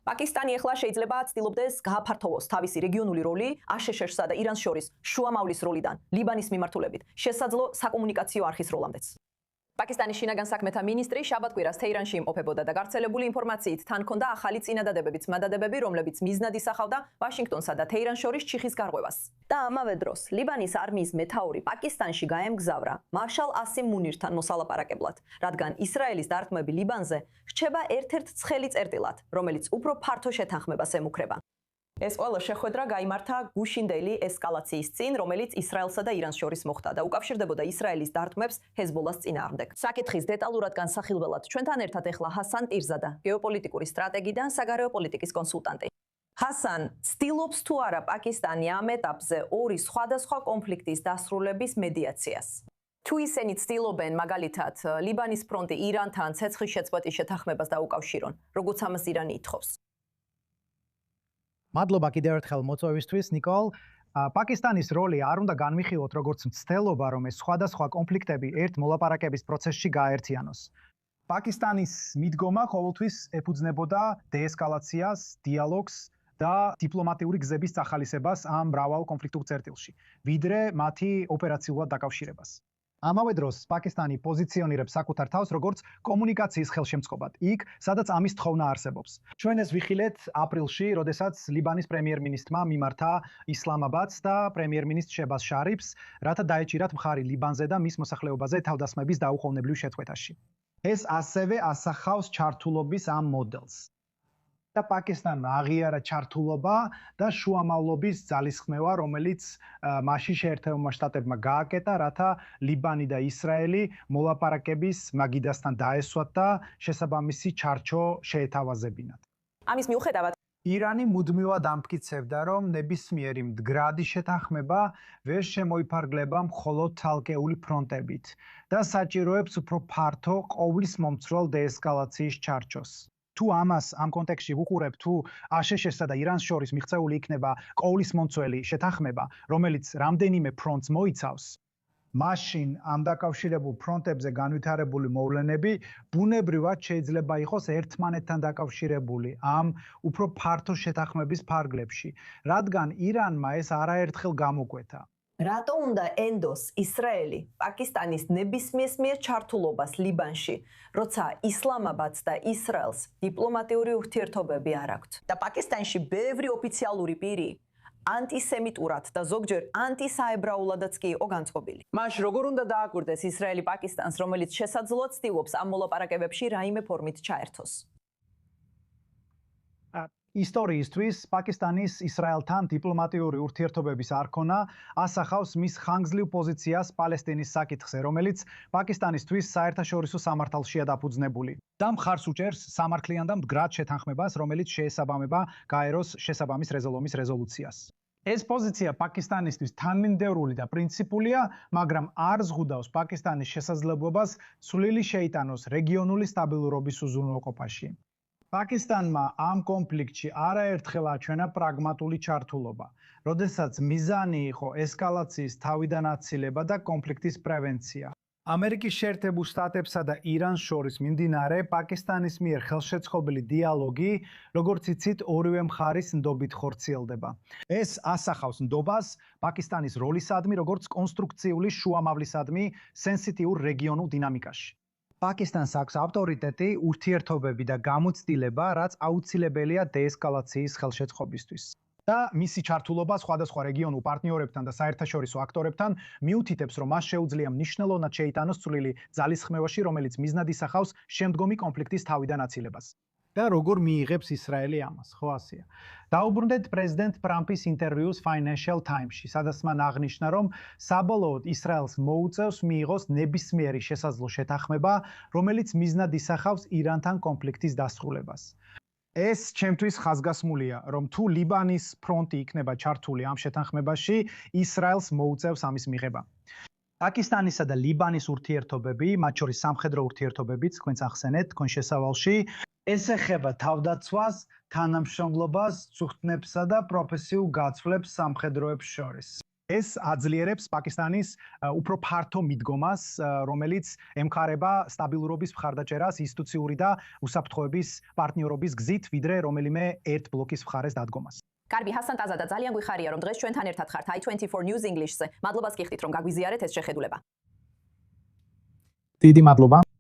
პაკისტანი ახლა შეიძლება ცდილობდეს გააფართოვოს თავისი რეგიონული როლი აშშ-სა და ირანს შორის შუამავლის როლიდან ლიბანის მიმართულებით, შესაძლო საკომუნიკაციო არხის როლამდეც. პაკისტანის შინაგან საქმეთა მინისტრი შაბათ-კვირას თეირანში იმყოფებოდა და გავრცელებული ინფორმაციით თან ჰქონდა ახალი წინადადებების მადადებები, რომლებიც მიზნად ისახავდა ვაშინგტონსა და თეირანს შორის ჩიხის გარღვევას. და ამავე დროს ლიბანის არმიის მეთაური პაკისტანში გაემგზავრა მარშალ ასიმ მუნირთან მოსალაპარაკებლად, რადგან ისრაელის დარტყმები ლიბანზე რჩება ერთ-ერთ ცხელი წერტილად, რომელიც უფრო ფართო შეთანხმებას ემუქრება. ეს ყველა შეხვედრა გაიმართა გუშინდელი ესკალაციის წინ, რომელიც ისრაელსა და ირანს შორის მოხდა და უკავშირდებოდა ისრაელის დარტყმებს ჰეზბოლას წინააღმდეგ. საკითხის დეტალურად განსახილველად ჩვენთან ერთად ახლა ჰასან ტირზადა, გეოპოლიტიკური სტრატეგი და საგარეო პოლიტიკის კონსულტანტი. ჰასან, ცდილობს თუ არა პაკისტანი ამ ეტაპზე ორი სხვადასხვა კონფლიქტის დასრულების მედიაციას? თუ ისინი ცდილობენ მაგალითად ლიბანის ფრონტი ირანთან ცეცხლის შეწყვეტის შეთანხმებას დაუკავშირონ, როგორც ამას ირანი ითხოვს? მადლობა კიდევ ერთხელ მოწვევისთვის, ნიკოლ. პაკისტანის როლი არ უნდა განვიხილოთ როგორც მცდელობა, რომ ეს სხვადასხვა კონფლიქტები ერთ მოლაპარაკების პროცესში გააერთიანოს. პაკისტანის მიდგომა ყოველთვის ეფუძნებოდა დეესკალაციას, დიალოგს და დიპლომატიური გზების წახალისებას ამ მრავალ კონფლიქტურ წერტილში, ვიდრე მათი ოპერაციულად დაკავშირებას. ამავე დროს პაკისტანი პოზიციონირებს საკუთარ თავს როგორც კომუნიკაციის ხელშემწყობად, იქ, სადაც ამის თხოვნა არსებობს. ჩვენ ეს ვიხილეთ აპრილში, როდესაც ლიბანის პრემიერ-მინისტრმა მიმართა ისლამაბადს და პრემიერ-მინისტრ შებაზ შარიფს, რათა დაეჭირათ მხარი ლიბანზე და მის მოსახლეობაზე თავდასხმების დაუხოვნებლივ შეწყვეტაში. ეს ასევე ასახავს ჩართულობის ამ მოდელს. და პაკისტანმა აღიარა ჩართულობა და შუამავლობის ძალისხმევა, რომელიც მაშინ შეერთებულმა შტატებმა გააკეთა, რათა ლიბანი და ისრაელი მოლაპარაკების მაგიდასთან დაესვათ და შესაბამისი ჩარჩო შეეთავაზებინათ. ამის მიუხედავად ირანი მუდმივად ამტკიცებდა, რომ ნებისმიერი მდგრადი შეთანხმება ვერ შემოიფარგლება მხოლოდ ცალკეული ფრონტებით და საჭიროებს უფრო ფართო ყოვლის მომცროლ დეესკალაციის ჩარჩოს. თუ ამას ამ კონტექსტში ვუყურებ, თუ აშშ-სა და ირანს შორის მიღწეული იქნება ყოვლისმომცველი შეთანხმება, რომელიც რამდენიმე ფრონტს მოიცავს, მაშინ ამ დაკავშირებულ ფრონტებზე განვითარებული მოვლენები ბუნებრივად შეიძლება იყოს ერთმანეთთან დაკავშირებული ამ უფრო ფართო შეთანხმების ფარგლებში, რადგან ირანმა ეს არაერთხელ გამოკვეთა. რატო უნდა ენდოს ისრაელი პაკისტანის ნებისმიერ ჩართულობას ლიბანში, როცა ისლამაბადს და ისრაელს დიპლომატიური ურთიერთობები არ აქვთ? და პაკისტანში ბევრი ოფიციალური პირი ანტისემიტურად და ზოგჯერ ანტისაებრაულადაც კი იყო განწყობილი. მაშ როგორ უნდა დააკვირდეს ისრაელი პაკისტანს, რომელიც შესაძლოა ცდილობს ამ მოლაპარაკებებში რაიმე ფორმით ჩაერთოს? ისტორიისთვის პაკისტანის ისრაელთან დიპლომატიური ურთიერთობების არქონა ასახავს მის ხანგრძლივ პოზიციას პალესტინის საკითხზე, რომელიც პაკისტანისთვის საერთაშორისო სამართალშია დაფუძნებული და მხარს უჭერს სამართლიან და მდგრად შეთანხმებას, რომელიც შეესაბამება გაეროს შესაბამის რეზოლომის რეზოლუციას. ეს პოზიცია პაკისტანისთვის თანმიმდევრული და პრინციპულია, მაგრამ არ ზღუდავს პაკისტანის შესაძლებლობას სვლილი შეიტანოს რეგიონული სტაბილურობის უზრუნველყოფაში. პაკისტანმა ამ კონფლიქტში არაერთხელ აჩვენა პრაგმატული ჩართულობა, როდესაც მიზანი იყო ესკალაციის თავიდან აცილება და კონფლიქტის პრევენცია. ამერიკის შეერთებულ შტატებსა და ირანს შორის მიმდინარე პაკისტანის მიერ ხელშეწყობილი დიალოგი, როგორც იცით, ორივე მხარის ნდობით ხორციელდება. ეს ასახავს ნდობას პაკისტანის როლისადმი, როგორც კონსტრუქციული შუამავლისადმი სენსიტიურ რეგიონულ დინამიკაში. პაკისტანს აქვს ავტორიტეტი, ურთიერთობები და გამოცდილება, რაც აუცილებელია დეესკალაციის ხელშეწყობისთვის. და მისი ჩართულობა სხვადასხვა რეგიონულ პარტნიორებთან და საერთაშორისო აქტორებთან მიუთითებს, რომ მას შეუძლია მნიშვნელოვნად შეიტანოს წვლილი ძალისხმევაში, რომელიც მიზნად ისახავს შემდგომი კონფლიქტის თავიდან აცილებას. და როგორ მიიღებს ისრაელი ამას, ხო ასეა. დაუბრუნდეთ პრეზიდენტ ტრამპის ინტერვიუს Financial Times-ში, სადაც მან აღნიშნა, რომ საბოლოოდ ისრაელს მოუწევს მიიღოს ნებისმიერი შესაძლო შეთანხმება, რომელიც მიზნად ისახავს ირანთან კონფლიქტის დასრულებას. ეს ჩემთვის ხაზგასმულია, რომ თუ ლიბანის ფრონტი იქნება ჩართული ამ შეთანხმებაში, ისრაელს მოუწევს ამის მიღება. პაკისტანისა და ლიბანის ურთიერთობები, მათ შორის სამხედრო ურთიერთობებიც, თქვენც ახსენეთ, თქვენ შესავალში, ეს ეხება თავდაცვას, თანამშრომლობას, წუხტნებსა და პროფესიულ გაცვლებს სამხედროებს შორის. ეს აძლიერებს პაკისტანის უფრო ფართო მიდგომას, რომელიც ემყარება სტაბილურობის მხარდაჭერას ინსტიტუციური და უსაფრთხოების პარტნიორობის გზით, ვიდრე რომელიმე ერთ ბლოკის მხარეს დადგომას. კარგი, ჰასან ტაზადა, ძალიან გვიხარია, რომ დღეს ჩვენთან ერთად ხართ i24 News English-ზე. მადლობას გიხდით, რომ გაგვიზიარეთ ეს შეხედულება. დიდი მადლობა.